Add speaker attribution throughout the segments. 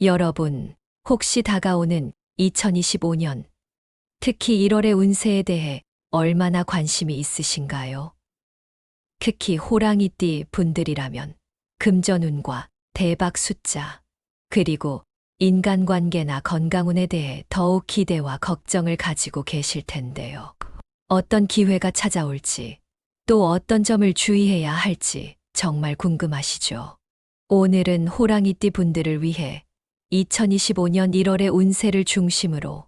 Speaker 1: 여러분, 혹시 다가오는 2025년, 특히 1월의 운세에 대해 얼마나 관심이 있으신가요? 특히 호랑이띠 분들이라면 금전운과 대박 숫자, 그리고 인간관계나 건강운에 대해 더욱 기대와 걱정을 가지고 계실 텐데요. 어떤 기회가 찾아올지, 또 어떤 점을 주의해야 할지 정말 궁금하시죠? 오늘은 호랑이띠 분들을 위해 2025년 1월의 운세를 중심으로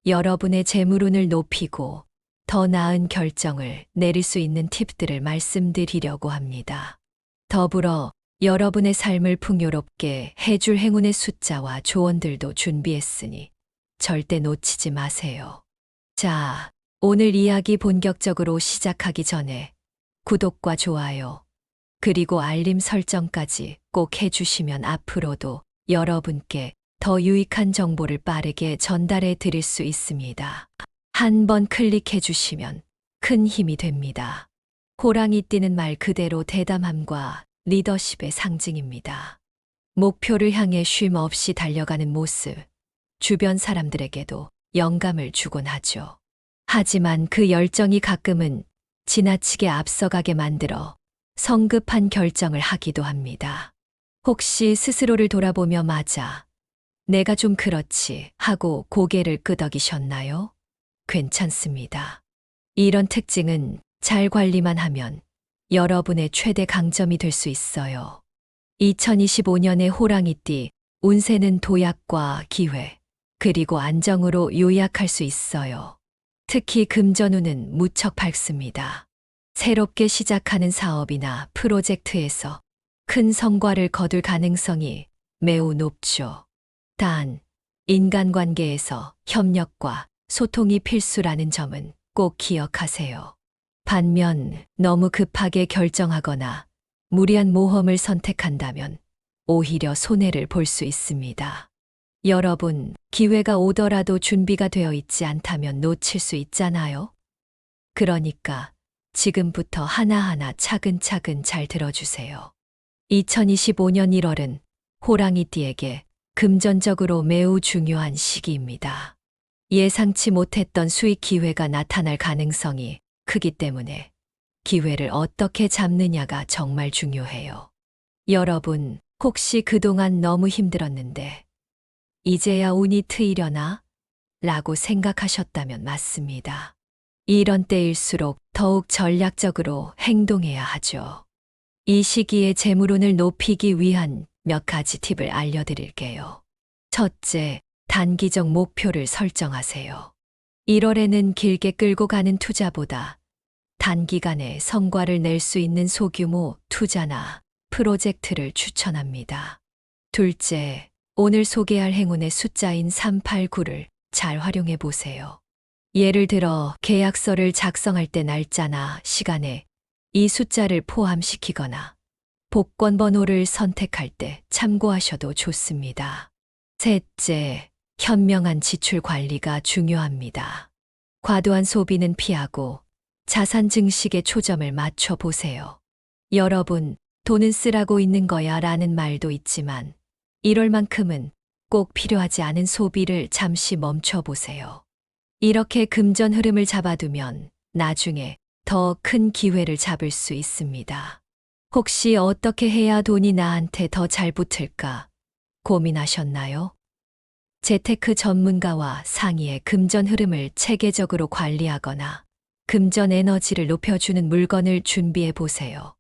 Speaker 1: 여러분의 재물운을 높이고 더 나은 결정을 내릴 수 있는 팁들을 말씀드리려고 합니다. 더불어 여러분의 삶을 풍요롭게 해줄 행운의 숫자와 조언들도 준비했으니 절대 놓치지 마세요. 자, 오늘 이야기 본격적으로 시작하기 전에 구독과 좋아요, 그리고 알림 설정까지 꼭 해주시면 앞으로도 여러분께 더 유익한 정보를 빠르게 전달해 드릴 수 있습니다. 한번 클릭해 주시면 큰 힘이 됩니다. 호랑이 띠는 말 그대로 대담함과 리더십의 상징입니다. 목표를 향해 쉼 없이 달려가는 모습, 주변 사람들에게도 영감을 주곤 하죠. 하지만 그 열정이 가끔은 지나치게 앞서가게 만들어 성급한 결정을 하기도 합니다. 혹시 스스로를 돌아보며 맞아, 내가 좀 그렇지 하고 고개를 끄덕이셨나요? 괜찮습니다. 이런 특징은 잘 관리만 하면 여러분의 최대 강점이 될 수 있어요. 2025년의 호랑이띠 운세는 도약과 기회, 그리고 안정으로 요약할 수 있어요. 특히 금전운은 무척 밝습니다. 새롭게 시작하는 사업이나 프로젝트에서 큰 성과를 거둘 가능성이 매우 높죠. 단, 인간관계에서 협력과 소통이 필수라는 점은 꼭 기억하세요. 반면 너무 급하게 결정하거나 무리한 모험을 선택한다면 오히려 손해를 볼 수 있습니다. 여러분, 기회가 오더라도 준비가 되어 있지 않다면 놓칠 수 있잖아요? 그러니까 지금부터 하나하나 차근차근 잘 들어주세요. 2025년 1월은 호랑이띠에게 금전적으로 매우 중요한 시기입니다. 예상치 못했던 수익 기회가 나타날 가능성이 크기 때문에 기회를 어떻게 잡느냐가 정말 중요해요. 여러분, 혹시 그동안 너무 힘들었는데 이제야 운이 트이려나? 라고 생각하셨다면 맞습니다. 이런 때일수록 더욱 전략적으로 행동해야 하죠. 이 시기에 재물운을 높이기 위한 몇 가지 팁을 알려드릴게요. 첫째, 단기적 목표를 설정하세요. 1월에는 길게 끌고 가는 투자보다 단기간에 성과를 낼 수 있는 소규모 투자나 프로젝트를 추천합니다. 둘째, 오늘 소개할 행운의 숫자인 389를 잘 활용해 보세요. 예를 들어 계약서를 작성할 때 날짜나 시간에 이 숫자를 포함시키거나 복권 번호를 선택할 때 참고하셔도 좋습니다. 셋째, 현명한 지출 관리가 중요합니다. 과도한 소비는 피하고 자산 증식에 초점을 맞춰 보세요. 여러분, 돈은 쓰라고 있는 거야 라는 말도 있지만 1월만큼은 꼭 필요하지 않은 소비를 잠시 멈춰 보세요. 이렇게 금전 흐름을 잡아두면 나중에 더 큰 기회를 잡을 수 있습니다. 혹시 어떻게 해야 돈이 나한테 더 잘 붙을까 고민하셨나요? 재테크 전문가와 상의해 금전 흐름을 체계적으로 관리하거나 금전 에너지를 높여주는 물건을 준비해 보세요.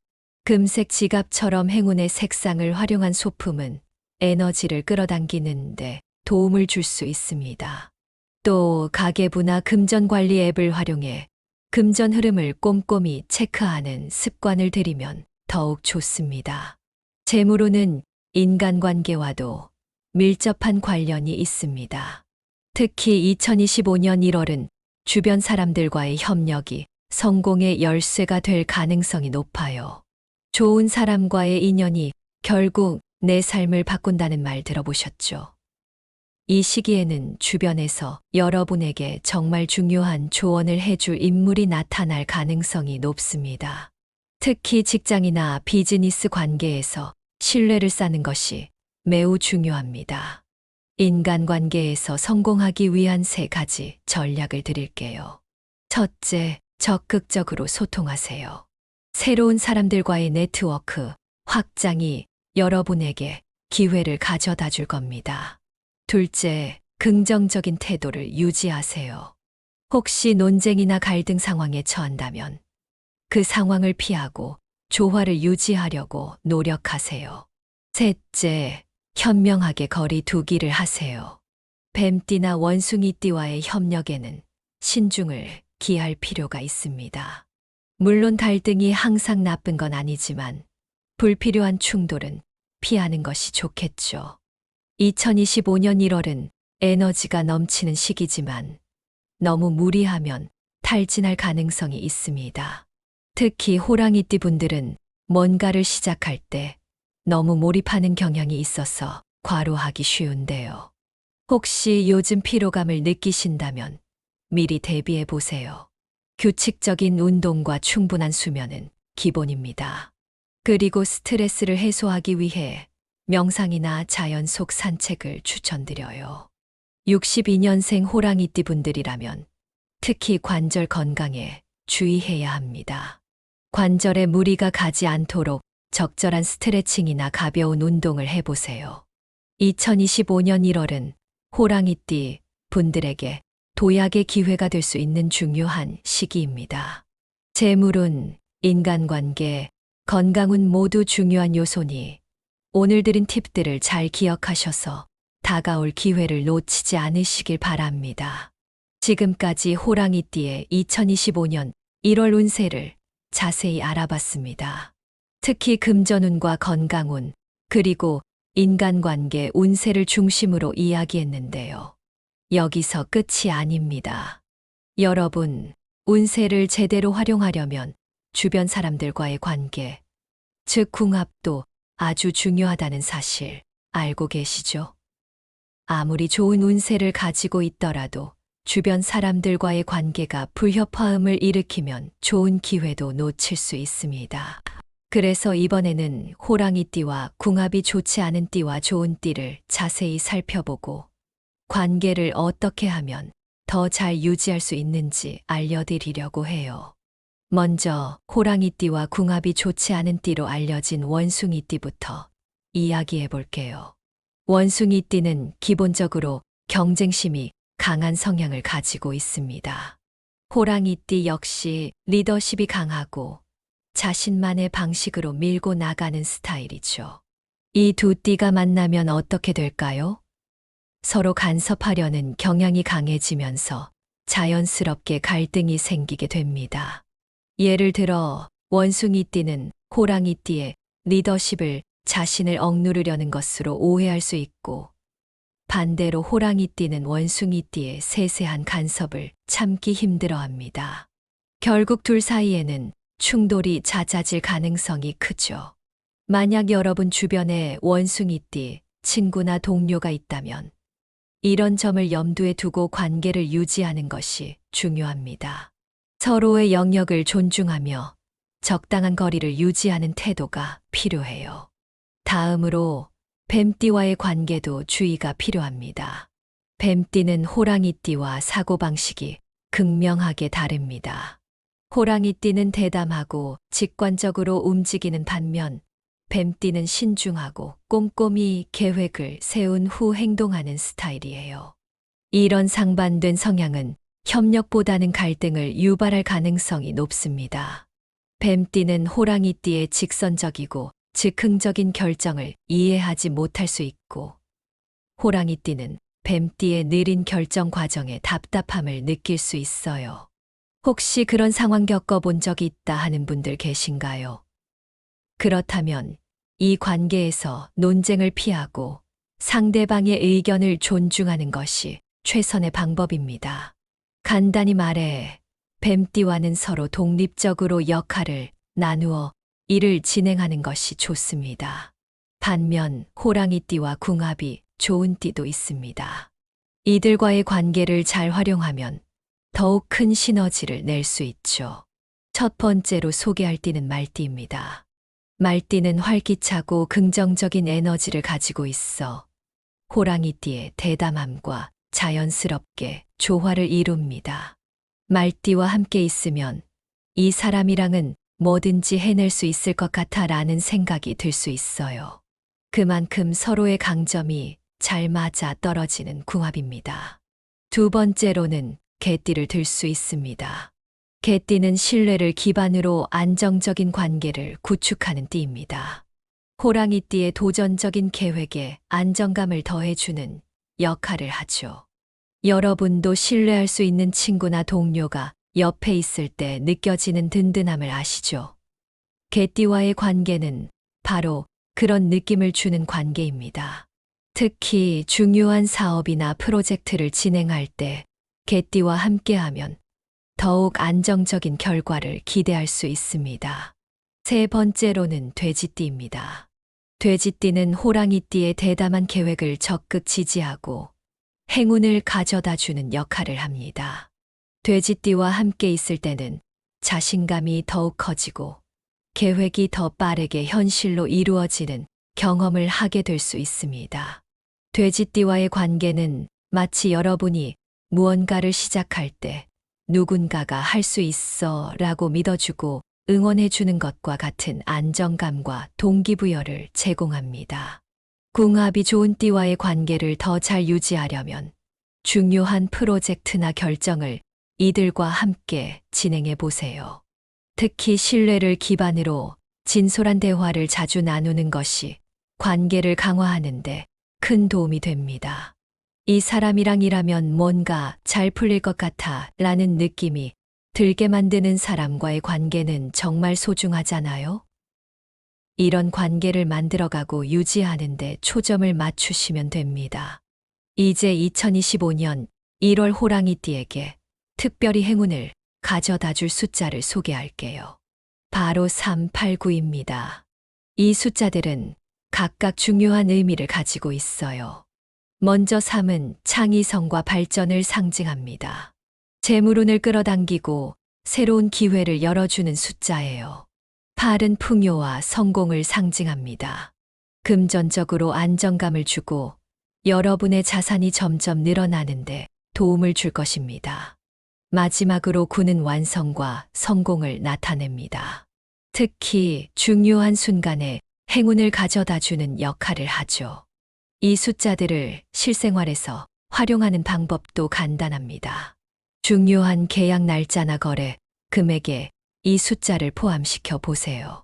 Speaker 1: 금색 지갑처럼 행운의 색상을 활용한 소품은 에너지를 끌어당기는데 도움을 줄 수 있습니다. 또 가계부나 금전관리 앱을 활용해 금전 흐름을 꼼꼼히 체크하는 습관을 들이면 더욱 좋습니다. 재물운은 인간관계와도 밀접한 관련이 있습니다. 특히 2025년 1월은 주변 사람들과의 협력이 성공의 열쇠가 될 가능성이 높아요. 좋은 사람과의 인연이 결국 내 삶을 바꾼다는 말 들어보셨죠? 이 시기에는 주변에서 여러분에게 정말 중요한 조언을 해줄 인물이 나타날 가능성이 높습니다. 특히 직장이나 비즈니스 관계에서 신뢰를 쌓는 것이 매우 중요합니다. 인간관계에서 성공하기 위한 3가지 전략을 드릴게요. 첫째, 적극적으로 소통하세요. 새로운 사람들과의 네트워크 확장이 여러분에게 기회를 가져다 줄 겁니다. 둘째, 긍정적인 태도를 유지하세요. 혹시 논쟁이나 갈등 상황에 처한다면 그 상황을 피하고 조화를 유지하려고 노력하세요. 셋째, 현명하게 거리 두기를 하세요. 뱀띠나 원숭이띠와의 협력에는 신중을 기할 필요가 있습니다. 물론 갈등이 항상 나쁜 건 아니지만 불필요한 충돌은 피하는 것이 좋겠죠. 2025년 1월은 에너지가 넘치는 시기지만 너무 무리하면 탈진할 가능성이 있습니다. 특히 호랑이띠 분들은 뭔가를 시작할 때 너무 몰입하는 경향이 있어서 과로하기 쉬운데요. 혹시 요즘 피로감을 느끼신다면 미리 대비해 보세요. 규칙적인 운동과 충분한 수면은 기본입니다. 그리고 스트레스를 해소하기 위해 명상이나 자연 속 산책을 추천드려요. 62년생 호랑이띠 분들이라면 특히 관절 건강에 주의해야 합니다. 관절에 무리가 가지 않도록 적절한 스트레칭이나 가벼운 운동을 해보세요. 2025년 1월은 호랑이띠 분들에게 도약의 기회가 될 수 있는 중요한 시기입니다. 재물운, 인간관계, 건강운 모두 중요한 요소니 오늘 드린 팁들을 잘 기억하셔서 다가올 기회를 놓치지 않으시길 바랍니다. 지금까지 호랑이띠의 2025년 1월 운세를 자세히 알아봤습니다. 특히 금전운과 건강운, 그리고 인간관계 운세를 중심으로 이야기했는데요. 여기서 끝이 아닙니다. 여러분, 운세를 제대로 활용하려면 주변 사람들과의 관계, 즉 궁합도 아주 중요하다는 사실 알고 계시죠? 아무리 좋은 운세를 가지고 있더라도 주변 사람들과의 관계가 불협화음을 일으키면 좋은 기회도 놓칠 수 있습니다. 그래서 이번에는 호랑이띠와 궁합이 좋지 않은 띠와 좋은 띠를 자세히 살펴보고 관계를 어떻게 하면 더 잘 유지할 수 있는지 알려드리려고 해요. 먼저 호랑이띠와 궁합이 좋지 않은 띠로 알려진 원숭이띠부터 이야기해 볼게요. 원숭이띠는 기본적으로 경쟁심이 강한 성향을 가지고 있습니다. 호랑이띠 역시 리더십이 강하고 자신만의 방식으로 밀고 나가는 스타일이죠. 이 두 띠가 만나면 어떻게 될까요? 서로 간섭하려는 경향이 강해지면서 자연스럽게 갈등이 생기게 됩니다. 예를 들어 원숭이띠는 호랑이띠의 리더십을 자신을 억누르려는 것으로 오해할 수 있고 반대로 호랑이띠는 원숭이띠의 세세한 간섭을 참기 힘들어합니다. 결국 둘 사이에는 충돌이 잦아질 가능성이 크죠. 만약 여러분 주변에 원숭이띠 친구나 동료가 있다면 이런 점을 염두에 두고 관계를 유지하는 것이 중요합니다. 서로의 영역을 존중하며 적당한 거리를 유지하는 태도가 필요해요. 다음으로 뱀띠와의 관계도 주의가 필요합니다. 뱀띠는 호랑이띠와 사고방식이 극명하게 다릅니다. 호랑이띠는 대담하고 직관적으로 움직이는 반면 뱀띠는 신중하고 꼼꼼히 계획을 세운 후 행동하는 스타일이에요. 이런 상반된 성향은 협력보다는 갈등을 유발할 가능성이 높습니다. 뱀띠는 호랑이띠의 직선적이고 즉흥적인 결정을 이해하지 못할 수 있고 호랑이띠는 뱀띠의 느린 결정 과정에 답답함을 느낄 수 있어요. 혹시 그런 상황 겪어본 적이 있다 하는 분들 계신가요? 그렇다면 이 관계에서 논쟁을 피하고 상대방의 의견을 존중하는 것이 최선의 방법입니다. 간단히 말해 뱀띠와는 서로 독립적으로 역할을 나누어 일을 진행하는 것이 좋습니다. 반면 호랑이띠와 궁합이 좋은 띠도 있습니다. 이들과의 관계를 잘 활용하면 더욱 큰 시너지를 낼 수 있죠. 첫 번째로 소개할 띠는 말띠입니다. 말띠는 활기차고 긍정적인 에너지를 가지고 있어 호랑이띠의 대담함과 자연스럽게 조화를 이룹니다. 말띠와 함께 있으면 이 사람이랑은 뭐든지 해낼 수 있을 것 같아 라는 생각이 들 수 있어요. 그만큼 서로의 강점이 잘 맞아 떨어지는 궁합입니다. 두 번째로는 개띠를 들 수 있습니다. 개띠는 신뢰를 기반으로 안정적인 관계를 구축하는 띠입니다. 호랑이띠의 도전적인 계획에 안정감을 더해주는 역할을 하죠. 여러분도 신뢰할 수 있는 친구나 동료가 옆에 있을 때 느껴지는 든든함을 아시죠? 개띠와의 관계는 바로 그런 느낌을 주는 관계입니다. 특히 중요한 사업이나 프로젝트를 진행할 때 개띠와 함께하면 더욱 안정적인 결과를 기대할 수 있습니다. 세 번째로는 돼지띠입니다. 돼지띠는 호랑이띠의 대담한 계획을 적극 지지하고 행운을 가져다 주는 역할을 합니다. 돼지띠와 함께 있을 때는 자신감이 더욱 커지고 계획이 더 빠르게 현실로 이루어지는 경험을 하게 될 수 있습니다. 돼지띠와의 관계는 마치 여러분이 무언가를 시작할 때 누군가가 할 수 있어 라고 믿어주고 응원해 주는 것과 같은 안정감과 동기부여를 제공합니다. 궁합이 좋은 띠와의 관계를 더 잘 유지하려면 중요한 프로젝트나 결정을 이들과 함께 진행해 보세요. 특히 신뢰를 기반으로 진솔한 대화를 자주 나누는 것이 관계를 강화하는데 큰 도움이 됩니다. 이 사람이랑 일하면 뭔가 잘 풀릴 것 같아 라는 느낌이 들게 만드는 사람과의 관계는 정말 소중하잖아요? 이런 관계를 만들어가고 유지하는데 초점을 맞추시면 됩니다. 이제 2025년 1월 호랑이띠에게 특별히 행운을 가져다 줄 숫자를 소개할게요. 바로 389입니다. 이 숫자들은 각각 중요한 의미를 가지고 있어요. 먼저 3은 창의성과 발전을 상징합니다. 재물운을 끌어당기고 새로운 기회를 열어주는 숫자예요. 8은 풍요와 성공을 상징합니다. 금전적으로 안정감을 주고 여러분의 자산이 점점 늘어나는데 도움을 줄 것입니다. 마지막으로 9는 완성과 성공을 나타냅니다. 특히 중요한 순간에 행운을 가져다 주는 역할을 하죠. 이 숫자들을 실생활에서 활용하는 방법도 간단합니다. 중요한 계약 날짜나 거래, 금액에 이 숫자를 포함시켜 보세요.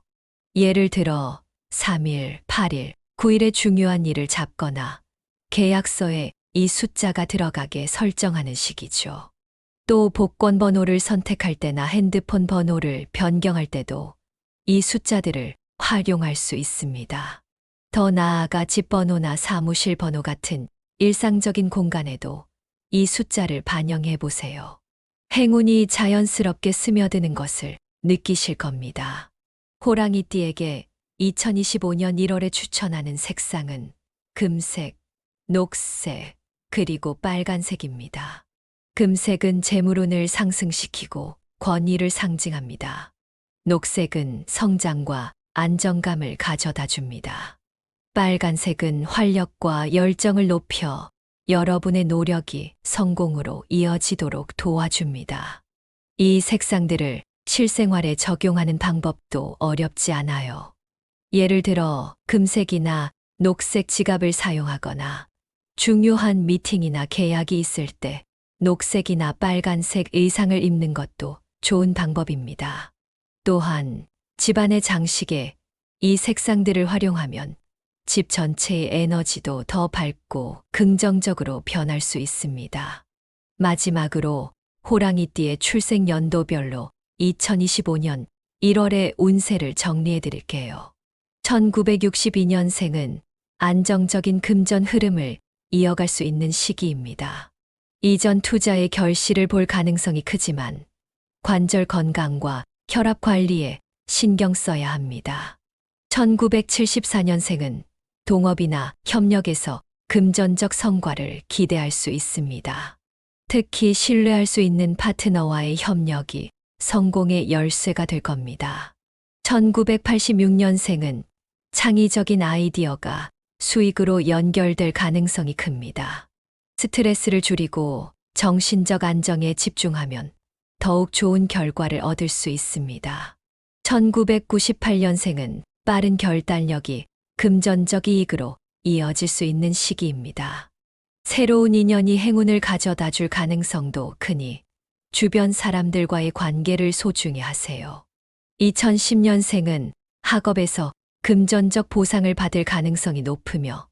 Speaker 1: 예를 들어 3일, 8일, 9일의 중요한 일을 잡거나 계약서에 이 숫자가 들어가게 설정하는 식이죠. 또 복권 번호를 선택할 때나 핸드폰 번호를 변경할 때도 이 숫자들을 활용할 수 있습니다. 더 나아가 집 번호나 사무실 번호 같은 일상적인 공간에도 이 숫자를 반영해 보세요. 행운이 자연스럽게 스며드는 것을 느끼실 겁니다. 호랑이띠에게 2025년 1월에 추천하는 색상은 금색, 녹색, 그리고 빨간색입니다. 금색은 재물운을 상승시키고 권위를 상징합니다. 녹색은 성장과 안정감을 가져다 줍니다. 빨간색은 활력과 열정을 높여 여러분의 노력이 성공으로 이어지도록 도와줍니다. 이 색상들을 실생활에 적용하는 방법도 어렵지 않아요. 예를 들어 금색이나 녹색 지갑을 사용하거나 중요한 미팅이나 계약이 있을 때 녹색이나 빨간색 의상을 입는 것도 좋은 방법입니다. 또한 집안의 장식에 이 색상들을 활용하면 집 전체의 에너지도 더 밝고 긍정적으로 변할 수 있습니다. 마지막으로 호랑이띠의 출생 연도별로 2025년 1월의 운세를 정리해 드릴게요. 1962년생은 안정적인 금전 흐름을 이어갈 수 있는 시기입니다. 이전 투자의 결실을 볼 가능성이 크지만 관절 건강과 혈압 관리에 신경 써야 합니다. 1974년생은 동업이나 협력에서 금전적 성과를 기대할 수 있습니다. 특히 신뢰할 수 있는 파트너와의 협력이 성공의 열쇠가 될 겁니다. 1986년생은 창의적인 아이디어가 수익으로 연결될 가능성이 큽니다. 스트레스를 줄이고 정신적 안정에 집중하면 더욱 좋은 결과를 얻을 수 있습니다. 1998년생은 빠른 결단력이 금전적 이익으로 이어질 수 있는 시기입니다. 새로운 인연이 행운을 가져다 줄 가능성도 크니 주변 사람들과의 관계를 소중히 하세요. 2010년생은 학업에서 금전적 보상을 받을 가능성이 높으며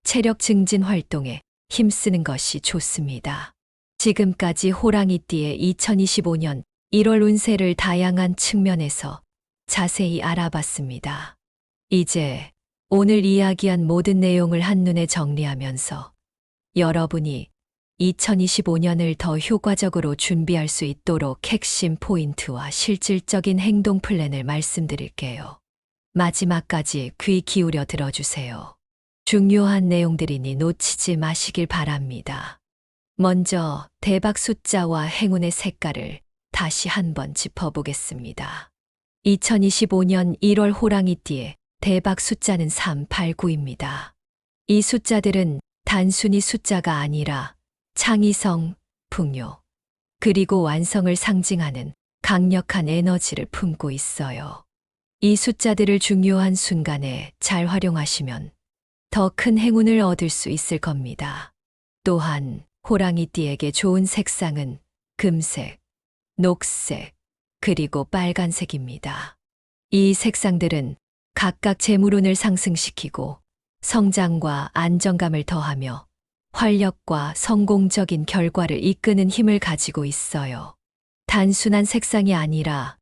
Speaker 1: 체력 증진 활동에 힘쓰는 것이 좋습니다. 지금까지 호랑이띠의 2025년 1월 운세를 다양한 측면에서 자세히 알아봤습니다. 이제 오늘 이야기한 모든 내용을 한눈에 정리하면서 여러분이 2025년을 더 효과적으로 준비할 수 있도록 핵심 포인트와 실질적인 행동 플랜을 말씀드릴게요. 마지막까지 귀 기울여 들어주세요. 중요한 내용들이니 놓치지 마시길 바랍니다. 먼저 대박 숫자와 행운의 색깔을 다시 한번 짚어보겠습니다. 2025년 1월 호랑이띠의 대박 숫자는 389입니다. 이 숫자들은 단순히 숫자가 아니라 창의성, 풍요, 그리고 완성을 상징하는 강력한 에너지를 품고 있어요. 이 숫자들을 중요한 순간에 잘 활용하시면 더 큰 행운을 얻을 수 있을 겁니다. 또한 호랑이띠에게 좋은 색상은 금색, 녹색, 그리고 빨간색입니다. 이 색상들은 각각 재물운을 상승시키고 성장과 안정감을 더하며 활력과 성공적인 결과를 이끄는 힘을 가지고 있어요. 단순한 색상이 아니라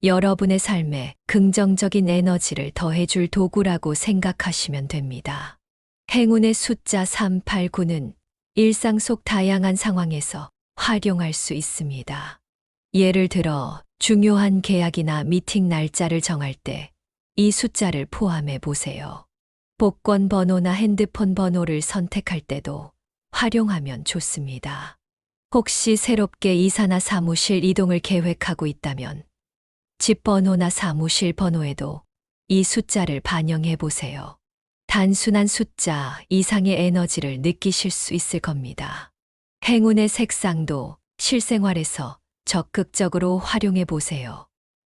Speaker 1: 여러분의 삶에 긍정적인 에너지를 더해줄 도구라고 생각하시면 됩니다. 행운의 숫자 389는 일상 속 다양한 상황에서 활용할 수 있습니다. 예를 들어 중요한 계약이나 미팅 날짜를 정할 때 이 숫자를 포함해 보세요. 복권 번호나 핸드폰 번호를 선택할 때도 활용하면 좋습니다. 혹시 새롭게 이사나 사무실 이동을 계획하고 있다면 집 번호나 사무실 번호에도 이 숫자를 반영해 보세요. 단순한 숫자 이상의 에너지를 느끼실 수 있을 겁니다. 행운의 색상도 실생활에서 적극적으로 활용해 보세요.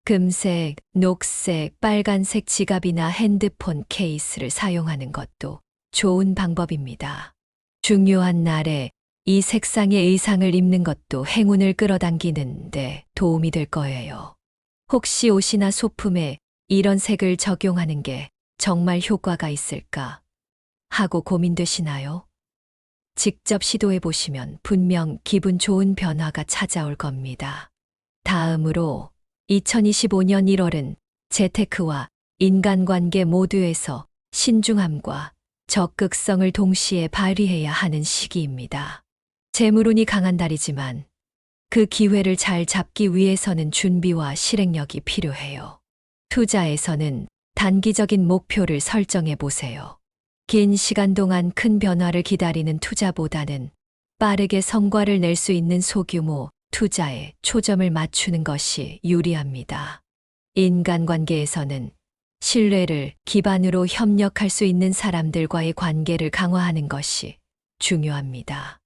Speaker 1: 금색, 녹색, 빨간색 지갑이나 핸드폰 케이스를 사용하는 것도 좋은 방법입니다. 중요한 날에 이 색상의 의상을 입는 것도 행운을 끌어당기는 데 도움이 될 거예요. 혹시 옷이나 소품에 이런 색을 적용하는 게 정말 효과가 있을까 하고 고민되시나요? 직접 시도해 보시면 분명 기분 좋은 변화가 찾아올 겁니다. 다음으로 2025년 1월은 재테크와 인간관계 모두에서 신중함과 적극성을 동시에 발휘해야 하는 시기입니다. 재물운이 강한 달이지만 그 기회를 잘 잡기 위해서는 준비와 실행력이 필요해요. 투자에서는 단기적인 목표를 설정해 보세요. 긴 시간 동안 큰 변화를 기다리는 투자보다는 빠르게 성과를 낼 수 있는 소규모 투자에 초점을 맞추는 것이 유리합니다. 인간관계에서는 신뢰를 기반으로 협력할 수 있는 사람들과의 관계를 강화하는 것이 중요합니다.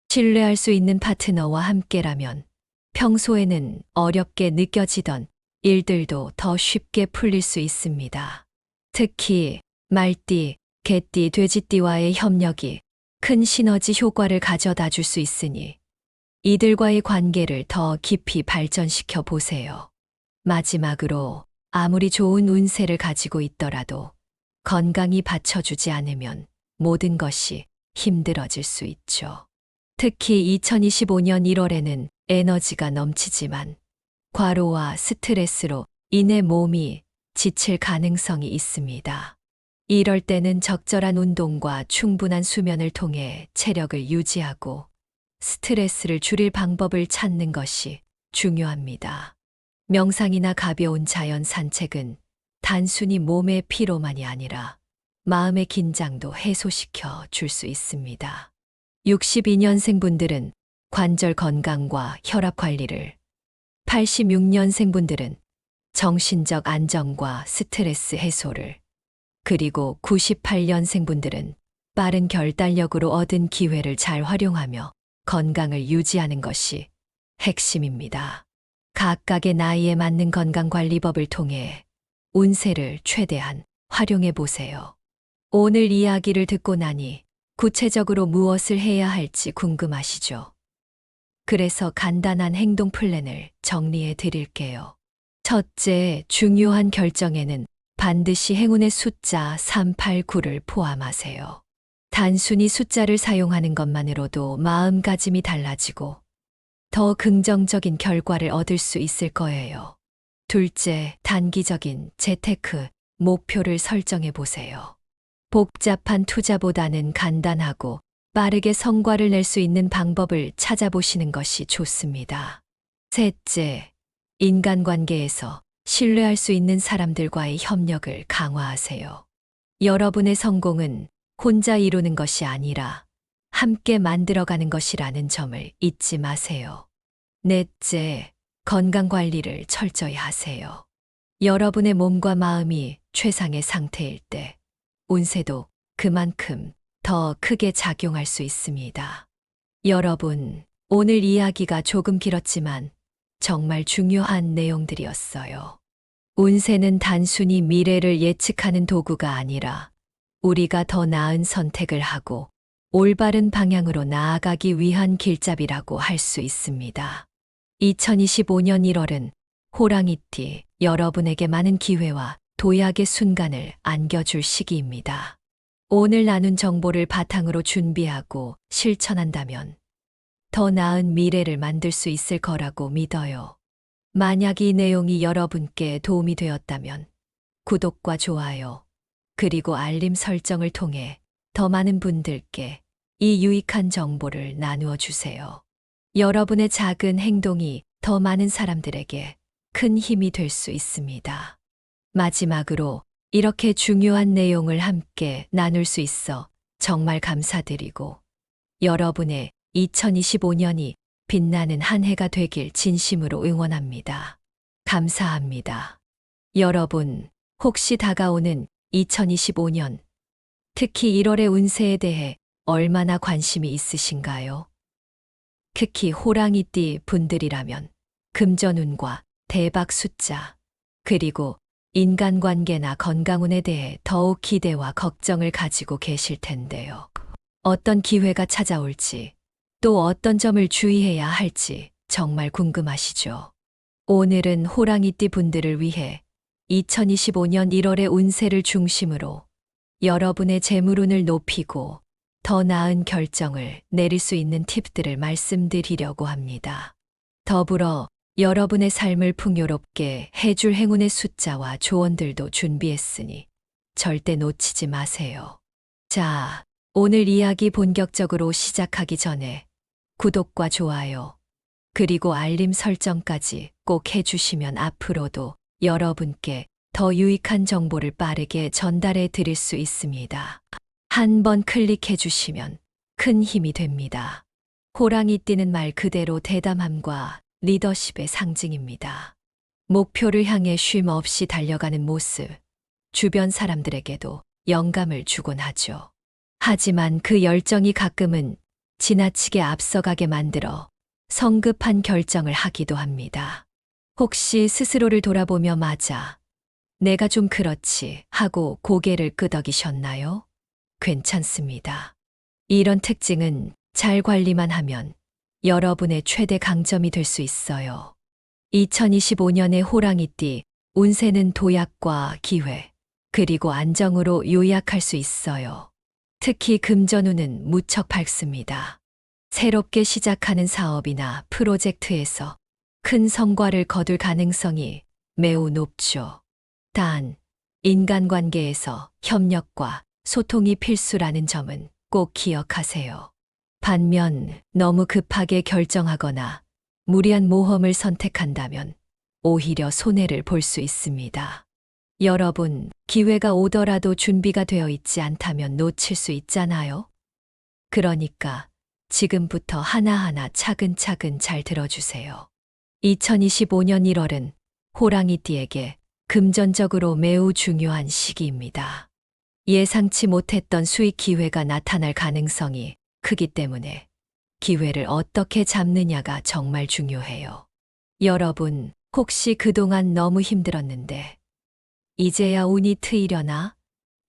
Speaker 1: 신뢰할 수 있는 파트너와 함께라면 평소에는 어렵게 느껴지던 일들도 더 쉽게 풀릴 수 있습니다. 특히 말띠, 개띠, 돼지띠와의 협력이 큰 시너지 효과를 가져다 줄 수 있으니 이들과의 관계를 더 깊이 발전시켜 보세요. 마지막으로 아무리 좋은 운세를 가지고 있더라도 건강이 받쳐주지 않으면 모든 것이 힘들어질 수 있죠. 특히 2025년 1월에는 에너지가 넘치지만 과로와 스트레스로 인해 몸이 지칠 가능성이 있습니다. 이럴 때는 적절한 운동과 충분한 수면을 통해 체력을 유지하고 스트레스를 줄일 방법을 찾는 것이 중요합니다. 명상이나 가벼운 자연 산책은 단순히 몸의 피로만이 아니라 마음의 긴장도 해소시켜 줄 수 있습니다. 62년생분들은 관절 건강과 혈압 관리를, 86년생분들은 정신적 안정과 스트레스 해소를, 그리고 98년생분들은 빠른 결단력으로 얻은 기회를 잘 활용하며 건강을 유지하는 것이 핵심입니다. 각각의 나이에 맞는 건강관리법을 통해 운세를 최대한 활용해 보세요. 오늘 이야기를 듣고 나니 구체적으로 무엇을 해야 할지 궁금하시죠? 그래서 간단한 행동 플랜을 정리해 드릴게요. 첫째, 중요한 결정에는 반드시 행운의 숫자 389를 포함하세요. 단순히 숫자를 사용하는 것만으로도 마음가짐이 달라지고 더 긍정적인 결과를 얻을 수 있을 거예요. 둘째, 단기적인 재테크 목표를 설정해 보세요. 복잡한 투자보다는 간단하고 빠르게 성과를 낼 수 있는 방법을 찾아보시는 것이 좋습니다. 셋째, 인간관계에서 신뢰할 수 있는 사람들과의 협력을 강화하세요. 여러분의 성공은 혼자 이루는 것이 아니라 함께 만들어가는 것이라는 점을 잊지 마세요. 넷째, 건강 관리를 철저히 하세요. 여러분의 몸과 마음이 최상의 상태일 때 운세도 그만큼 더 크게 작용할 수 있습니다. 여러분, 오늘 이야기가 조금 길었지만 정말 중요한 내용들이었어요. 운세는 단순히 미래를 예측하는 도구가 아니라 우리가 더 나은 선택을 하고 올바른 방향으로 나아가기 위한 길잡이라고 할 수 있습니다. 2025년 1월은 호랑이띠 여러분에게 많은 기회와 도약의 순간을 안겨줄 시기입니다. 오늘 나눈 정보를 바탕으로 준비하고 실천한다면 더 나은 미래를 만들 수 있을 거라고 믿어요. 만약 이 내용이 여러분께 도움이 되었다면 구독과 좋아요, 그리고 알림 설정을 통해 더 많은 분들께 이 유익한 정보를 나누어 주세요. 여러분의 작은 행동이 더 많은 사람들에게 큰 힘이 될 수 있습니다. 마지막으로 이렇게 중요한 내용을 함께 나눌 수 있어 정말 감사드리고 여러분의 2025년이 빛나는 한 해가 되길 진심으로 응원합니다. 감사합니다. 여러분, 혹시 다가오는 2025년, 특히 1월의 운세에 대해 얼마나 관심이 있으신가요? 특히 호랑이띠 분들이라면 금전운과 대박 숫자, 그리고 인간관계나 건강운에 대해 더욱 기대와 걱정을 가지고 계실 텐데요. 어떤 기회가 찾아올지, 또 어떤 점을 주의해야 할지 정말 궁금하시죠? 오늘은 호랑이띠 분들을 위해 2025년 1월의 운세를 중심으로 여러분의 재물운을 높이고 더 나은 결정을 내릴 수 있는 팁들을 말씀드리려고 합니다. 더불어 여러분의 삶을 풍요롭게 해줄 행운의 숫자와 조언들도 준비했으니 절대 놓치지 마세요. 자, 오늘 이야기 본격적으로 시작하기 전에 구독과 좋아요, 그리고 알림 설정까지 꼭 해주시면 앞으로도 여러분께 더 유익한 정보를 빠르게 전달해 드릴 수 있습니다. 한번 클릭해 주시면 큰 힘이 됩니다. 호랑이 띠는 말 그대로 대담함과 리더십의 상징입니다. 목표를 향해 쉼 없이 달려가는 모습, 주변 사람들에게도 영감을 주곤 하죠. 하지만 그 열정이 가끔은 지나치게 앞서가게 만들어 성급한 결정을 하기도 합니다. 혹시 스스로를 돌아보며 맞아, 내가 좀 그렇지 하고 고개를 끄덕이셨나요? 괜찮습니다. 이런 특징은 잘 관리만 하면 여러분의 최대 강점이 될 수 있어요. 2025년의 호랑이띠 운세는 도약과 기회, 그리고 안정으로 요약할 수 있어요. 특히 금전운은 무척 밝습니다. 새롭게 시작하는 사업이나 프로젝트에서 큰 성과를 거둘 가능성이 매우 높죠. 단, 인간관계에서 협력과 소통이 필수라는 점은 꼭 기억하세요. 반면 너무 급하게 결정하거나 무리한 모험을 선택한다면 오히려 손해를 볼 수 있습니다. 여러분, 기회가 오더라도 준비가 되어 있지 않다면 놓칠 수 있잖아요. 그러니까 지금부터 하나하나 차근차근 잘 들어주세요. 2025년 1월은 호랑이띠에게 금전적으로 매우 중요한 시기입니다. 예상치 못했던 수익 기회가 나타날 가능성이 크기 때문에 기회를 어떻게 잡느냐가 정말 중요해요. 여러분, 혹시 그동안 너무 힘들었는데 이제야 운이 트이려나?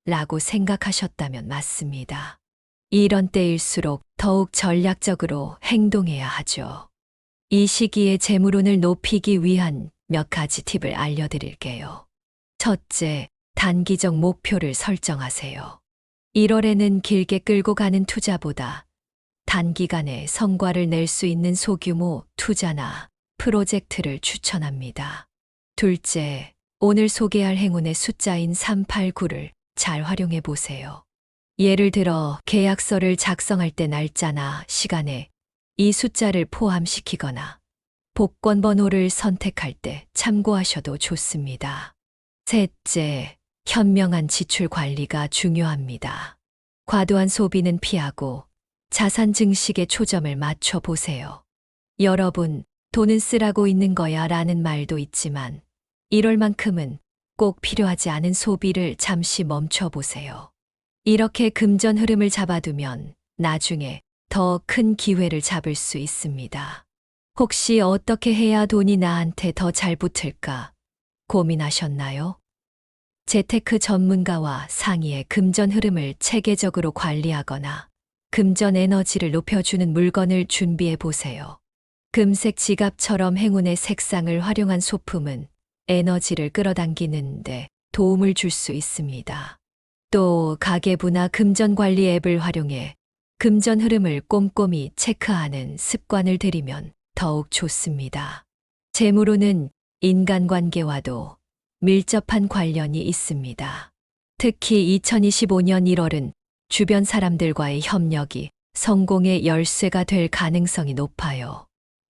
Speaker 1: 라고 생각하셨다면 맞습니다. 이런 때일수록 더욱 전략적으로 행동해야 하죠. 이 시기에 재물운을 높이기 위한 몇 가지 팁을 알려드릴게요. 첫째, 단기적 목표를 설정하세요. 1월에는 길게 끌고 가는 투자보다 단기간에 성과를 낼 수 있는 소규모 투자나 프로젝트를 추천합니다. 둘째, 오늘 소개할 행운의 숫자인 389를 잘 활용해 보세요. 예를 들어 계약서를 작성할 때 날짜나 시간에 이 숫자를 포함시키거나 복권 번호를 선택할 때 참고하셔도 좋습니다. 셋째, 현명한 지출 관리가 중요합니다. 과도한 소비는 피하고 자산 증식에 초점을 맞춰 보세요. 여러분, 돈은 쓰라고 있는 거야 라는 말도 있지만 1월만큼은 꼭 필요하지 않은 소비를 잠시 멈춰 보세요. 이렇게 금전 흐름을 잡아두면 나중에 더 큰 기회를 잡을 수 있습니다. 혹시 어떻게 해야 돈이 나한테 더 잘 붙을까 고민하셨나요? 재테크 전문가와 상의해 금전 흐름을 체계적으로 관리하거나 금전 에너지를 높여주는 물건을 준비해 보세요. 금색 지갑처럼 행운의 색상을 활용한 소품은 에너지를 끌어당기는데 도움을 줄 수 있습니다. 또 가계부나 금전관리 앱을 활용해 금전 흐름을 꼼꼼히 체크하는 습관을 들이면 더욱 좋습니다. 재물운은 인간관계와도 밀접한 관련이 있습니다. 특히 2025년 1월은 주변 사람들과의 협력이 성공의 열쇠가 될 가능성이 높아요.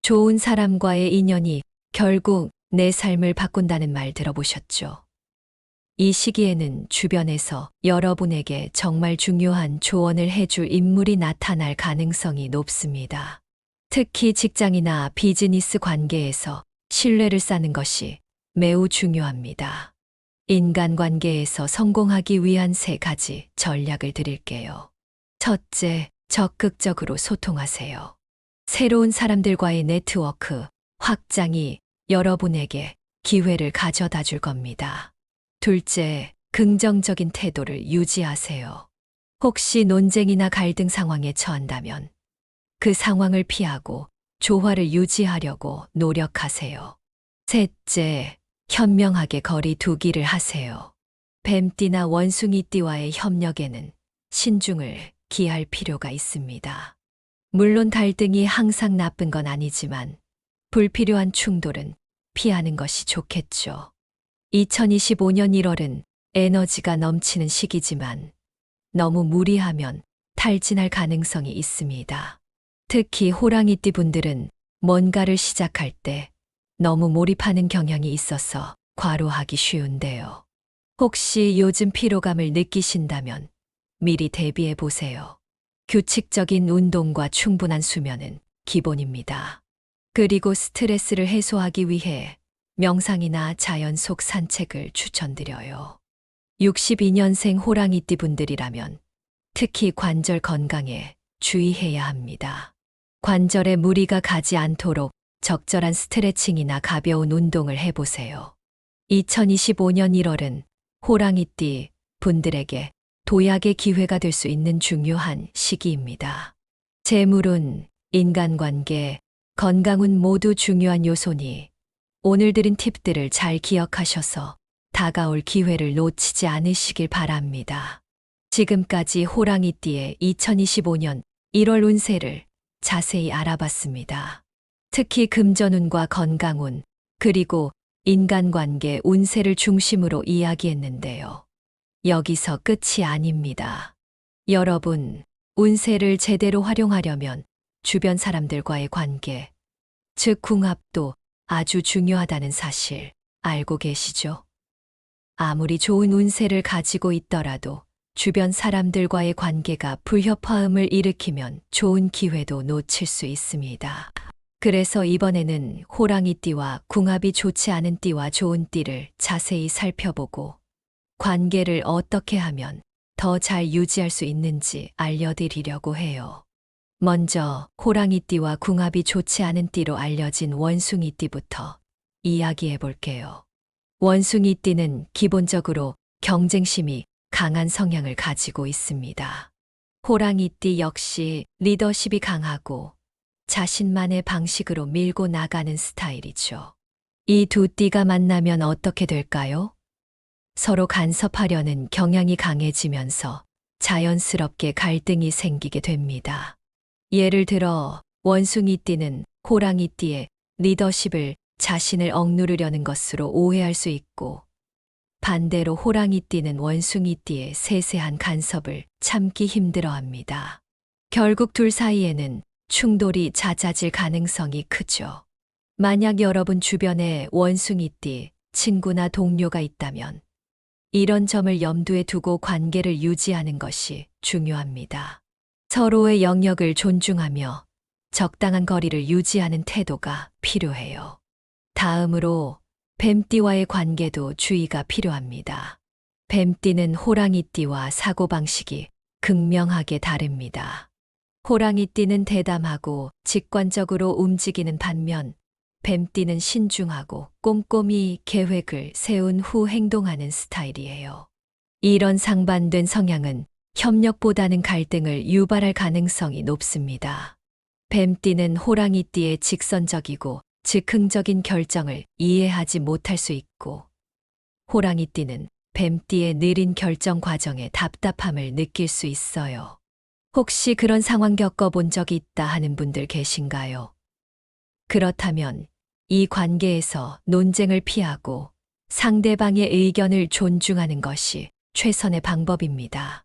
Speaker 1: 좋은 사람과의 인연이 결국 내 삶을 바꾼다는 말 들어보셨죠? 이 시기에는 주변에서 여러분에게 정말 중요한 조언을 해줄 인물이 나타날 가능성이 높습니다. 특히 직장이나 비즈니스 관계에서 신뢰를 쌓는 것이 매우 중요합니다. 인간관계에서 성공하기 위한 3가지 전략을 드릴게요. 첫째, 적극적으로 소통하세요. 새로운 사람들과의 네트워크 확장이 여러분에게 기회를 가져다 줄 겁니다. 둘째, 긍정적인 태도를 유지하세요. 혹시 논쟁이나 갈등 상황에 처한다면 그 상황을 피하고 조화를 유지하려고 노력하세요. 셋째, 현명하게 거리 두기를 하세요. 뱀띠나 원숭이띠와의 협력에는 신중을 기할 필요가 있습니다. 물론 갈등이 항상 나쁜 건 아니지만 불필요한 충돌은 피하는 것이 좋겠죠. 2025년 1월은 에너지가 넘치는 시기지만 너무 무리하면 탈진할 가능성이 있습니다. 특히 호랑이띠 분들은 뭔가를 시작할 때 너무 몰입하는 경향이 있어서 과로하기 쉬운데요. 혹시 요즘 피로감을 느끼신다면 미리 대비해 보세요. 규칙적인 운동과 충분한 수면은 기본입니다. 그리고 스트레스를 해소하기 위해 명상이나 자연 속 산책을 추천드려요. 62년생 호랑이띠 분들이라면 특히 관절 건강에 주의해야 합니다. 관절에 무리가 가지 않도록 적절한 스트레칭이나 가벼운 운동을 해보세요. 2025년 1월은 호랑이띠 분들에게 도약의 기회가 될 수 있는 중요한 시기입니다. 재물운, 인간관계, 건강운 모두 중요한 요소니 오늘 드린 팁들을 잘 기억하셔서 다가올 기회를 놓치지 않으시길 바랍니다. 지금까지 호랑이띠의 2025년 1월 운세를 자세히 알아봤습니다. 특히 금전운과 건강운, 그리고 인간관계 운세를 중심으로 이야기했는데요. 여기서 끝이 아닙니다. 여러분, 운세를 제대로 활용하려면 주변 사람들과의 관계, 즉 궁합도 아주 중요하다는 사실 알고 계시죠? 아무리 좋은 운세를 가지고 있더라도 주변 사람들과의 관계가 불협화음을 일으키면 좋은 기회도 놓칠 수 있습니다. 그래서 이번에는 호랑이띠와 궁합이 좋지 않은 띠와 좋은 띠를 자세히 살펴보고 관계를 어떻게 하면 더 잘 유지할 수 있는지 알려드리려고 해요. 먼저 호랑이띠와 궁합이 좋지 않은 띠로 알려진 원숭이띠부터 이야기해 볼게요. 원숭이띠는 기본적으로 경쟁심이 강한 성향을 가지고 있습니다. 호랑이띠 역시 리더십이 강하고 자신만의 방식으로 밀고 나가는 스타일이죠. 이 두 띠가 만나면 어떻게 될까요? 서로 간섭하려는 경향이 강해지면서 자연스럽게 갈등이 생기게 됩니다. 예를 들어 원숭이띠는 호랑이띠의 리더십을 자신을 억누르려는 것으로 오해할 수 있고, 반대로 호랑이띠는 원숭이띠의 세세한 간섭을 참기 힘들어합니다. 결국 둘 사이에는 충돌이 잦아질 가능성이 크죠. 만약 여러분 주변에 원숭이띠 친구나 동료가 있다면 이런 점을 염두에 두고 관계를 유지하는 것이 중요합니다. 서로의 영역을 존중하며 적당한 거리를 유지하는 태도가 필요해요. 다음으로 뱀띠와의 관계도 주의가 필요합니다. 뱀띠는 호랑이띠와 사고방식이 극명하게 다릅니다. 호랑이띠는 대담하고 직관적으로 움직이는 반면 뱀띠는 신중하고 꼼꼼히 계획을 세운 후 행동하는 스타일이에요. 이런 상반된 성향은 협력보다는 갈등을 유발할 가능성이 높습니다. 뱀띠는 호랑이띠의 직선적이고 즉흥적인 결정을 이해하지 못할 수 있고, 호랑이띠는 뱀띠의 느린 결정 과정에 답답함을 느낄 수 있어요. 혹시 그런 상황 겪어본 적이 있다 하는 분들 계신가요? 그렇다면 이 관계에서 논쟁을 피하고 상대방의 의견을 존중하는 것이 최선의 방법입니다.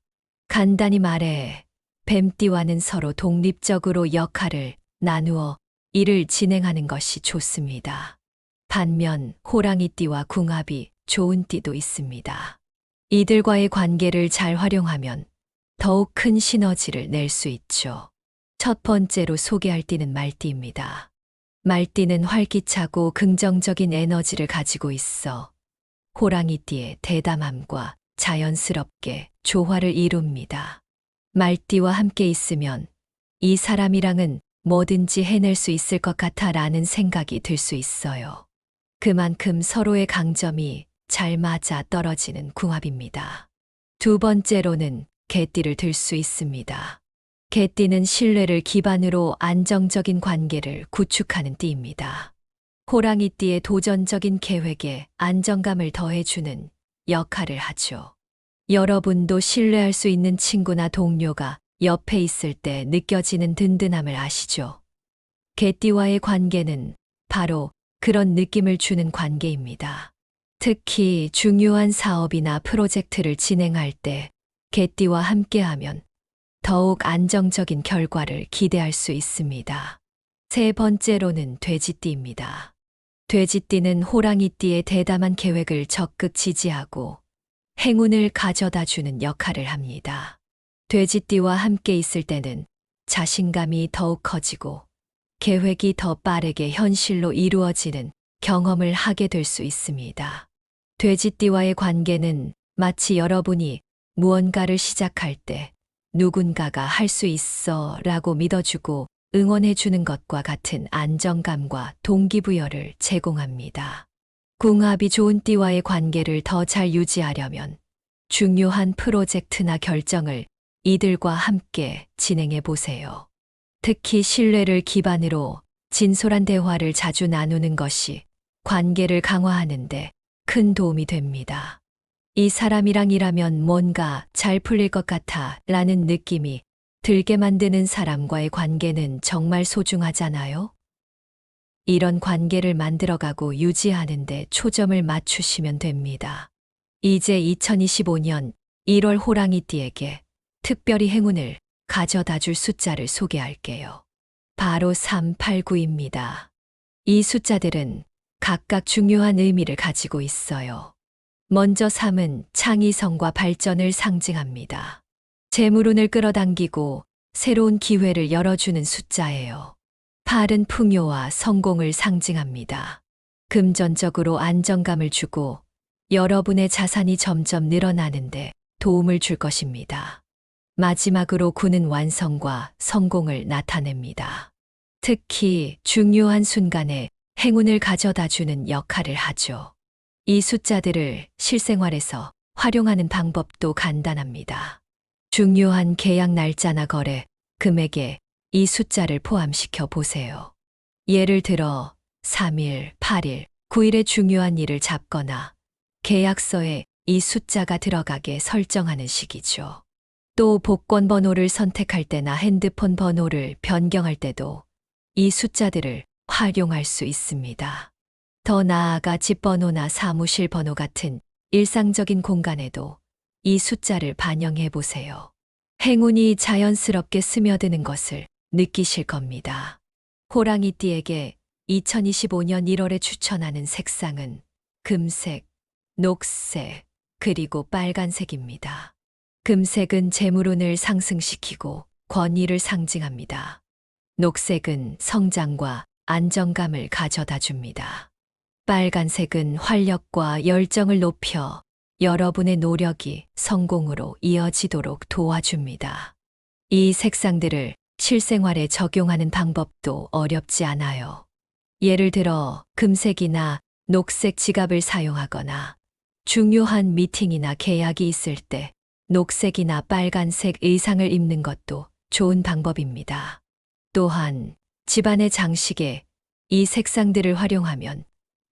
Speaker 1: 간단히 말해, 뱀띠와는 서로 독립적으로 역할을 나누어 일을 진행하는 것이 좋습니다. 반면 호랑이띠와 궁합이 좋은 띠도 있습니다. 이들과의 관계를 잘 활용하면 더욱 큰 시너지를 낼 수 있죠. 첫 번째로 소개할 띠는 말띠입니다. 말띠는 활기차고 긍정적인 에너지를 가지고 있어 호랑이띠의 대담함과 자연스럽게 조화를 이룹니다. 말띠와 함께 있으면 이 사람이랑은 뭐든지 해낼 수 있을 것 같아 라는 생각이 들 수 있어요. 그만큼 서로의 강점이 잘 맞아 떨어지는 궁합입니다. 두 번째로는 개띠를 들 수 있습니다. 개띠는 신뢰를 기반으로 안정적인 관계를 구축하는 띠입니다. 호랑이띠의 도전적인 계획에 안정감을 더해주는 역할을 하죠. 여러분도 신뢰할 수 있는 친구나 동료가 옆에 있을 때 느껴지는 든든함을 아시죠? 개띠와의 관계는 바로 그런 느낌을 주는 관계입니다. 특히 중요한 사업이나 프로젝트를 진행할 때 개띠와 함께하면 더욱 안정적인 결과를 기대할 수 있습니다. 세 번째로는 돼지띠입니다. 돼지띠는 호랑이띠의 대담한 계획을 적극 지지하고 행운을 가져다 주는 역할을 합니다. 돼지띠와 함께 있을 때는 자신감이 더욱 커지고 계획이 더 빠르게 현실로 이루어지는 경험을 하게 될 수 있습니다. 돼지띠와의 관계는 마치 여러분이 무언가를 시작할 때 누군가가 할 수 있어 라고 믿어주고 응원해주는 것과 같은 안정감과 동기부여를 제공합니다. 궁합이 좋은 띠와의 관계를 더 잘 유지하려면 중요한 프로젝트나 결정을 이들과 함께 진행해 보세요. 특히 신뢰를 기반으로 진솔한 대화를 자주 나누는 것이 관계를 강화하는데 큰 도움이 됩니다. 이 사람이랑 일하면 뭔가 잘 풀릴 것 같아 라는 느낌이 들게 만드는 사람과의 관계는 정말 소중하잖아요? 이런 관계를 만들어가고 유지하는데 초점을 맞추시면 됩니다. 이제 2025년 1월 호랑이띠에게 특별히 행운을 가져다 줄 숫자를 소개할게요. 바로 389입니다. 이 숫자들은 각각 중요한 의미를 가지고 있어요. 먼저 3은 창의성과 발전을 상징합니다. 재물운을 끌어당기고 새로운 기회를 열어주는 숫자예요. 8은 풍요와 성공을 상징합니다. 금전적으로 안정감을 주고 여러분의 자산이 점점 늘어나는데 도움을 줄 것입니다. 마지막으로 9는 완성과 성공을 나타냅니다. 특히 중요한 순간에 행운을 가져다 주는 역할을 하죠. 이 숫자들을 실생활에서 활용하는 방법도 간단합니다. 중요한 계약 날짜나 거래, 금액에 이 숫자를 포함시켜 보세요. 예를 들어 3일, 8일, 9일의 중요한 일을 잡거나 계약서에 이 숫자가 들어가게 설정하는 식이죠. 또 복권 번호를 선택할 때나 핸드폰 번호를 변경할 때도 이 숫자들을 활용할 수 있습니다. 더 나아가 집 번호나 사무실 번호 같은 일상적인 공간에도 이 숫자를 반영해 보세요. 행운이 자연스럽게 스며드는 것을 느끼실 겁니다. 호랑이띠에게 2025년 1월에 추천하는 색상은 금색, 녹색, 그리고 빨간색입니다. 금색은 재물운을 상승시키고 권위를 상징합니다. 녹색은 성장과 안정감을 가져다 줍니다. 빨간색은 활력과 열정을 높여 여러분의 노력이 성공으로 이어지도록 도와줍니다. 이 색상들을 실생활에 적용하는 방법도 어렵지 않아요. 예를 들어 금색이나 녹색 지갑을 사용하거나 중요한 미팅이나 계약이 있을 때 녹색이나 빨간색 의상을 입는 것도 좋은 방법입니다. 또한 집안의 장식에 이 색상들을 활용하면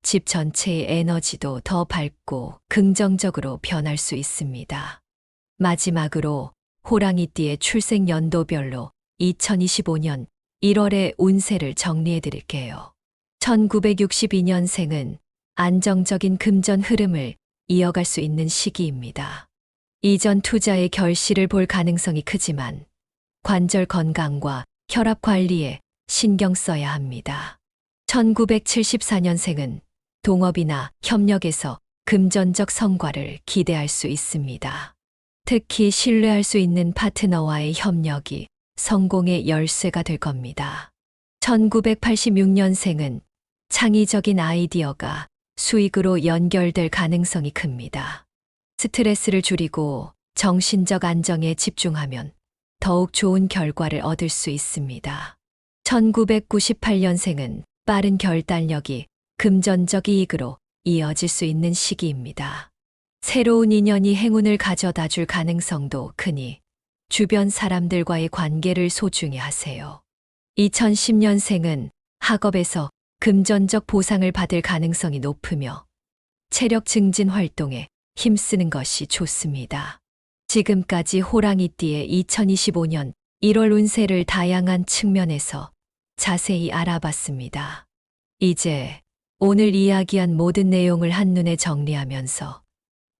Speaker 1: 집 전체의 에너지도 더 밝고 긍정적으로 변할 수 있습니다. 마지막으로 호랑이띠의 출생 연도별로 2025년 1월의 운세를 정리해 드릴게요. 1962년생은 안정적인 금전 흐름을 이어갈 수 있는 시기입니다. 이전 투자의 결실을 볼 가능성이 크지만 관절 건강과 혈압 관리에 신경 써야 합니다. 1974년생은 동업이나 협력에서 금전적 성과를 기대할 수 있습니다. 특히 신뢰할 수 있는 파트너와의 협력이 성공의 열쇠가 될 겁니다. 1986년생은 창의적인 아이디어가 수익으로 연결될 가능성이 큽니다. 스트레스를 줄이고 정신적 안정에 집중하면 더욱 좋은 결과를 얻을 수 있습니다. 1998년생은 빠른 결단력이 금전적 이익으로 이어질 수 있는 시기입니다. 새로운 인연이 행운을 가져다 줄 가능성도 크니 주변 사람들과의 관계를 소중히 하세요. 2010년생은 학업에서 금전적 보상을 받을 가능성이 높으며 체력 증진 활동에 힘쓰는 것이 좋습니다. 지금까지 호랑이띠의 2025년 1월 운세를 다양한 측면에서 자세히 알아봤습니다. 이제 오늘 이야기한 모든 내용을 한눈에 정리하면서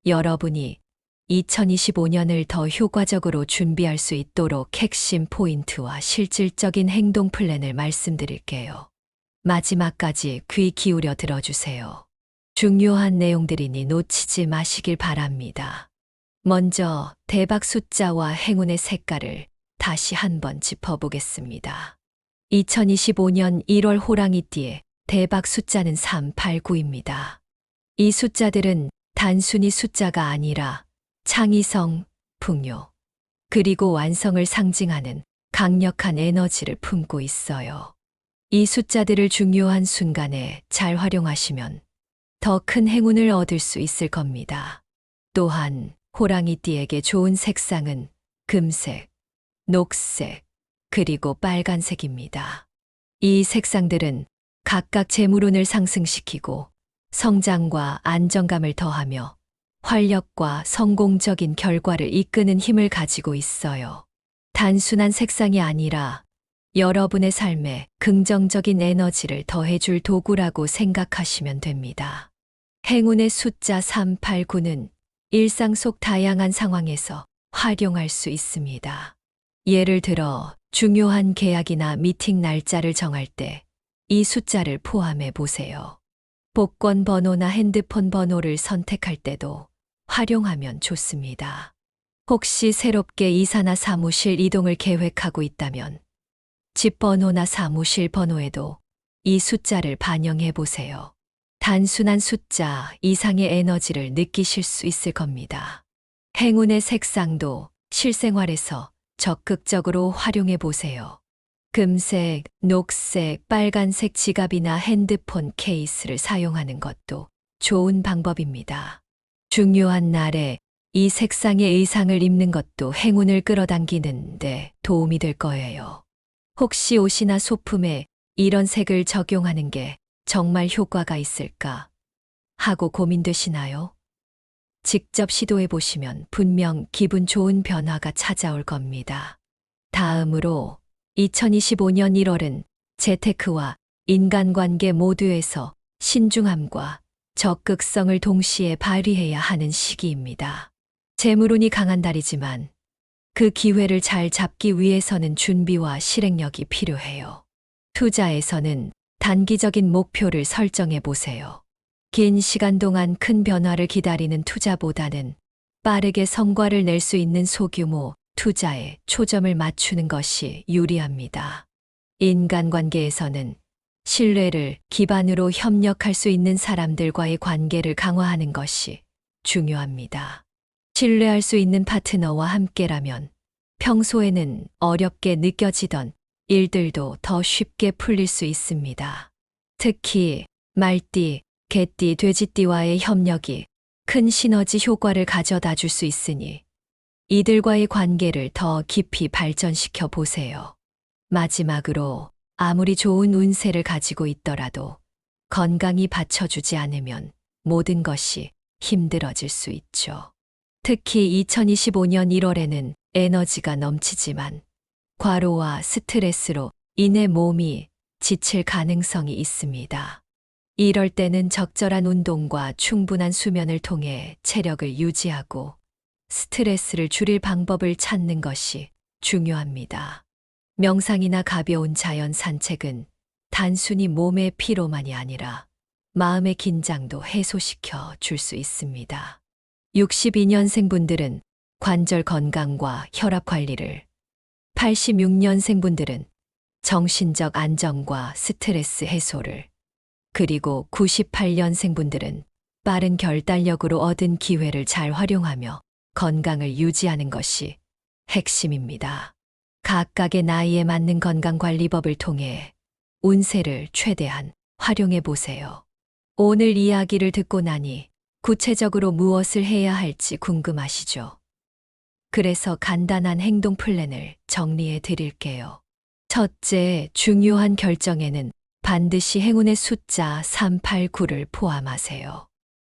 Speaker 1: 여러분이 2025년을 더 효과적으로 준비할 수 있도록 핵심 포인트와 실질적인 행동 플랜을 말씀드릴게요. 마지막까지 귀 기울여 들어주세요. 중요한 내용들이니 놓치지 마시길 바랍니다. 먼저 대박 숫자와 행운의 색깔을 다시 한번 짚어보겠습니다. 2025년 1월 호랑이띠의 대박 숫자는 3, 8, 9입니다. 이 숫자들은 단순히 숫자가 아니라 창의성, 풍요, 그리고 완성을 상징하는 강력한 에너지를 품고 있어요. 이 숫자들을 중요한 순간에 잘 활용하시면 더 큰 행운을 얻을 수 있을 겁니다. 또한 호랑이띠에게 좋은 색상은 금색, 녹색, 그리고 빨간색입니다. 이 색상들은 각각 재물운을 상승시키고 성장과 안정감을 더하며 활력과 성공적인 결과를 이끄는 힘을 가지고 있어요. 단순한 색상이 아니라 여러분의 삶에 긍정적인 에너지를 더해줄 도구라고 생각하시면 됩니다. 행운의 숫자 3, 8, 9는 일상 속 다양한 상황에서 활용할 수 있습니다. 예를 들어 중요한 계약이나 미팅 날짜를 정할 때 이 숫자를 포함해 보세요. 복권 번호나 핸드폰 번호를 선택할 때도 활용하면 좋습니다. 혹시 새롭게 이사나 사무실 이동을 계획하고 있다면 집 번호나 사무실 번호에도 이 숫자를 반영해 보세요. 단순한 숫자 이상의 에너지를 느끼실 수 있을 겁니다. 행운의 색상도 실생활에서 적극적으로 활용해 보세요. 금색, 녹색, 빨간색 지갑이나 핸드폰 케이스를 사용하는 것도 좋은 방법입니다. 중요한 날에 이 색상의 의상을 입는 것도 행운을 끌어당기는 데 도움이 될 거예요. 혹시 옷이나 소품에 이런 색을 적용하는 게 정말 효과가 있을까 하고 고민되시나요? 직접 시도해 보시면 분명 기분 좋은 변화가 찾아올 겁니다. 다음으로 2025년 1월은 재테크와 인간관계 모두에서 신중함과 적극성을 동시에 발휘해야 하는 시기입니다. 재물운이 강한 달이지만 그 기회를 잘 잡기 위해서는 준비와 실행력이 필요해요. 투자에서는 단기적인 목표를 설정해 보세요. 긴 시간 동안 큰 변화를 기다리는 투자보다는 빠르게 성과를 낼 수 있는 소규모 투자에 초점을 맞추는 것이 유리합니다. 인간관계에서는 신뢰를 기반으로 협력할 수 있는 사람들과의 관계를 강화하는 것이 중요합니다. 신뢰할 수 있는 파트너와 함께라면 평소에는 어렵게 느껴지던 일들도 더 쉽게 풀릴 수 있습니다. 특히 말띠, 개띠, 돼지띠와의 협력이 큰 시너지 효과를 가져다 줄 수 있으니 이들과의 관계를 더 깊이 발전시켜 보세요. 마지막으로 아무리 좋은 운세를 가지고 있더라도 건강이 받쳐주지 않으면 모든 것이 힘들어질 수 있죠. 특히 2025년 1월에는 에너지가 넘치지만 과로와 스트레스로 인해 몸이 지칠 가능성이 있습니다. 이럴 때는 적절한 운동과 충분한 수면을 통해 체력을 유지하고 스트레스를 줄일 방법을 찾는 것이 중요합니다. 명상이나 가벼운 자연 산책은 단순히 몸의 피로만이 아니라 마음의 긴장도 해소시켜 줄 수 있습니다. 62년생분들은 관절 건강과 혈압 관리를, 86년생분들은 정신적 안정과 스트레스 해소를, 그리고 98년생분들은 빠른 결단력으로 얻은 기회를 잘 활용하며 건강을 유지하는 것이 핵심입니다. 각각의 나이에 맞는 건강관리법을 통해 운세를 최대한 활용해 보세요. 오늘 이야기를 듣고 나니 구체적으로 무엇을 해야 할지 궁금하시죠? 그래서 간단한 행동 플랜을 정리해 드릴게요. 첫째, 중요한 결정에는 반드시 행운의 숫자 389를 포함하세요.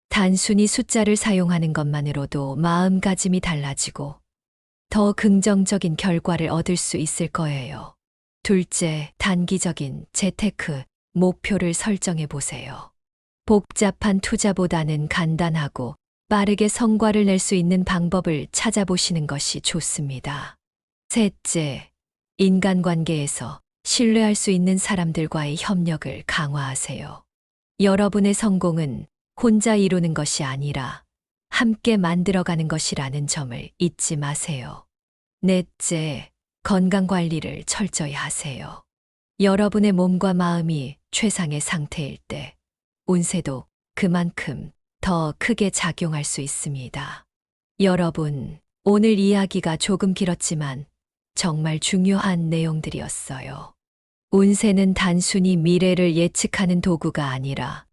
Speaker 1: 단순히 숫자를 사용하는 것만으로도 마음가짐이 달라지고 더 긍정적인 결과를 얻을 수 있을 거예요. 둘째, 단기적인 재테크 목표를 설정해 보세요. 복잡한 투자보다는 간단하고 빠르게 성과를 낼 수 있는 방법을 찾아보시는 것이 좋습니다. 셋째, 인간관계에서 신뢰할 수 있는 사람들과의 협력을 강화하세요. 여러분의 성공은 혼자 이루는 것이 아니라 함께 만들어가는 것이라는 점을 잊지 마세요. 넷째, 건강관리를 철저히 하세요. 여러분의 몸과 마음이 최상의 상태일 때 운세도 그만큼 더 크게 작용할 수 있습니다. 여러분, 오늘 이야기가 조금 길었지만 정말 중요한 내용들이었어요. 운세는 단순히 미래를 예측하는 도구가 아니라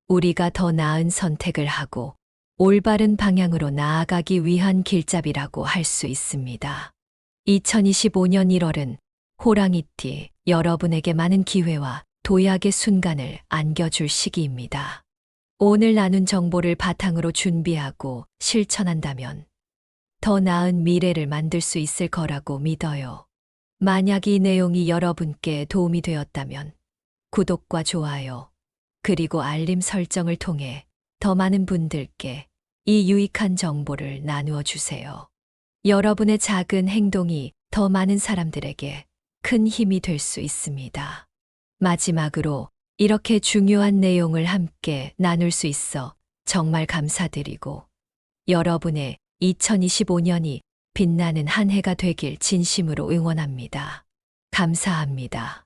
Speaker 1: 우리가 더 나은 선택을 하고 올바른 방향으로 나아가기 위한 길잡이라고 할 수 있습니다. 2025년 1월은 호랑이띠 여러분에게 많은 기회와 도약의 순간을 안겨줄 시기입니다. 오늘 나눈 정보를 바탕으로 준비하고 실천한다면 더 나은 미래를 만들 수 있을 거라고 믿어요. 만약 이 내용이 여러분께 도움이 되었다면 구독과 좋아요, 그리고 알림 설정을 통해 더 많은 분들께 이 유익한 정보를 나누어 주세요. 여러분의 작은 행동이 더 많은 사람들에게 큰 힘이 될 수 있습니다. 마지막으로 이렇게 중요한 내용을 함께 나눌 수 있어 정말 감사드리고 여러분의 2025년이 빛나는 한 해가 되길 진심으로 응원합니다. 감사합니다.